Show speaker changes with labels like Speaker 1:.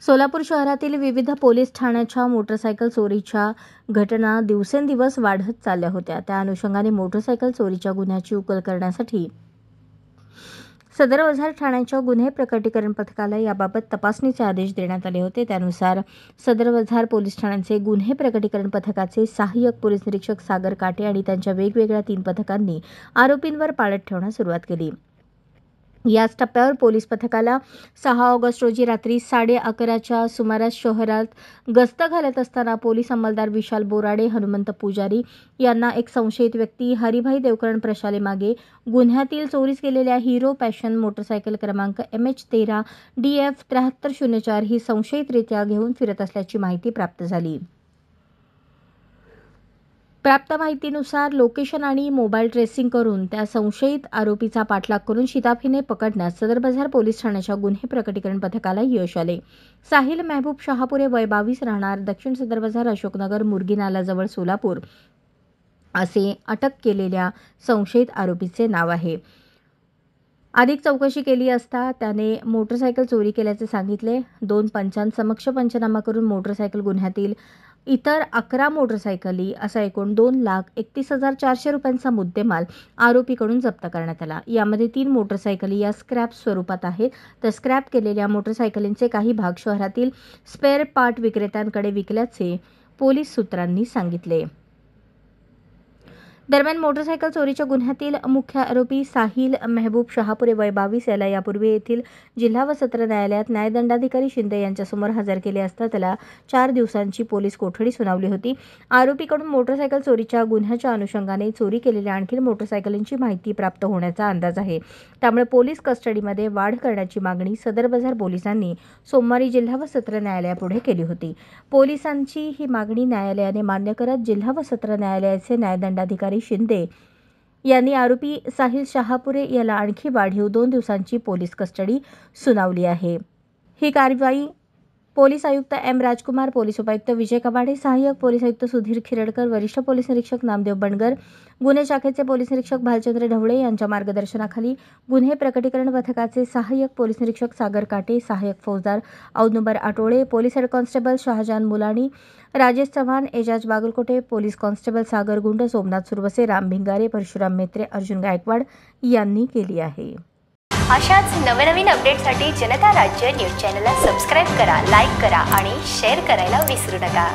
Speaker 1: सोलापूर शहरातील विविध पोलीस ठाण्याच्या मोटरसायकल चोरीच्या घटना दिवसेंदिवस वाढत चालल्या होत्या। त्या अनुषंगाने मोटरसायकल चोरीच्या गुन्ह्याची उकल करण्यासाठी सदर वझार ठाण्याच्या गुन्हे प्रकटीकरण पथकाला याबाबत तपासणीचे आदेश देण्यात आले होते। त्यानुसार सदर वझार पोलीस ठाण्याचे गुन्हे प्रकटीकरण पथकाचे सहाय्यक पोलीस निरीक्षक सागर काटे आणि त्यांच्या वेगवेगळ्या 3 पथकांनी आरोपींवर पाळत ठेवण्यास सुरुवात केली। याच टप्प्यावर पोलीस पथकाला 6 ऑगस्ट रोजी रात्री 11:30च्या सुमारास शहरात गस्त घालत असताना पोलीस अंमलदार विशाल बोराडे, हनुमंत पुजारी यांना एक संशयित व्यक्ती हरिभाई देवकरण प्रशाले मागे गुन्ह्यातील चोरीस गेलेल्या हिरो पॅशन मोटरसायकल क्रमांक MH13 DF 7304 ही संशयितरित्या घेऊन फिरत असल्याची माहिती प्राप्त झाली। प्राप्त माहितीनुसार लोकेशन आणि मोबाईल ट्रेसिंग करून त्या संशयित आरोपीचा पाठलाग करून शिताफीने पकडण्यास सदर बाजार पोलीस ठाण्याच्या गुन्हे प्रकटीकरण पथकाला यश आले। साहिल महबूब शहापुरे वय 22 राहणार दक्षिण सदर बाजार अशोकनगर मुरगी नालाजवळ सोलापूर असे अटक केलेल्या संशयित आरोपीचे नाव आहे। अधिक चौकशी केली असता त्याने मोटरसायकल चोरी केल्याचे सांगितले। 2 पंचांसमक्ष पंचनामा करून मोटरसायकल गुन्ह्यातील इतर 11 मोटरसायकली असा एकूण 2,31,400 रुपयांचा मुद्देमाल आरोपीकडून जप्त करण्यात आला। यामध्ये 3 मोटरसायकली या स्क्रॅप स्वरूपात आहेत, तर स्क्रॅप केलेल्या मोटरसायकलींचे काही भाग शहरातील स्पेअर पार्ट विक्रेत्यांकडे विकल्याचे पोलीस सूत्रांनी सांगितले। दरम्यान मोटरसायकल चोरीच्या गुन्ह्यातील मुख्य आरोपी साहिल महबूब शहापुरे वय 22 याला यापूर्वी येथील जिल्हा व सत्र न्यायालयात न्यायदंडाधिकारी शिंदे यांच्यासमोर हजर केले असता त्याला 4 दिवसांची पोलीस कोठडी सुनावली होती। आरोपीकडून मोटरसायकल चोरीच्या गुन्ह्याच्या अनुषंगाने चोरी केलेल्या आणखी मोटरसायकलींची माहिती प्राप्त होण्याचा अंदाज आहे। त्यामुळे पोलीस कस्टडीमध्ये वाढ करण्याची मागणी सदर बाजार पोलिसांनी सोमवारी जिल्हा व सत्र न्यायालयापुढे केली होती। पोलिसांची ही मागणी न्यायालयाने मान्य करत जिल्हा व सत्र न्यायालयाचे न्यायदंडाधिकारी शिंदे यांनी आरोपी साहिल शहापुरे याला आणखी वाढीव 2 दिवसांची पोलीस कस्टडी सुनावली आहे। ही कारवाई पोलीस आयुक्त M राजकुमार, पोलीस उपायुक्त विजय कबाडे, सहाय्यक पोलीस आयुक्त सुधीर खिरडकर, वरिष्ठ पोलीस निरीक्षक नामदेव बनगर, गुन्हे शाखेचे पोलीस निरीक्षक भालचंद्र ढवळे यांच्या मार्गदर्शनाखाली गुन्हे प्रकटीकरण पथकाचे सहाय्यक पोलीस निरीक्षक सागर काटे, सहाय्यक फौजदार औदुंबर Atole, police head constable Shahjahan मुलानी, राजेश चव्हाण, एजाज बागलकोटे, पोलीस कॉन्स्टेबल सागर गुंड, सोमनाथ सुरवसे, राम भिंगारे, परशुराम मेत्रे, अर्जुन गायकवाड यांनी केली आहे।
Speaker 2: अशाच नवनवीन अपडेटसाठी जनता राज्य न्यूज चॅनलला सबस्क्राइब करा, लाईक करा आणि शेअर करायला विसरू नका।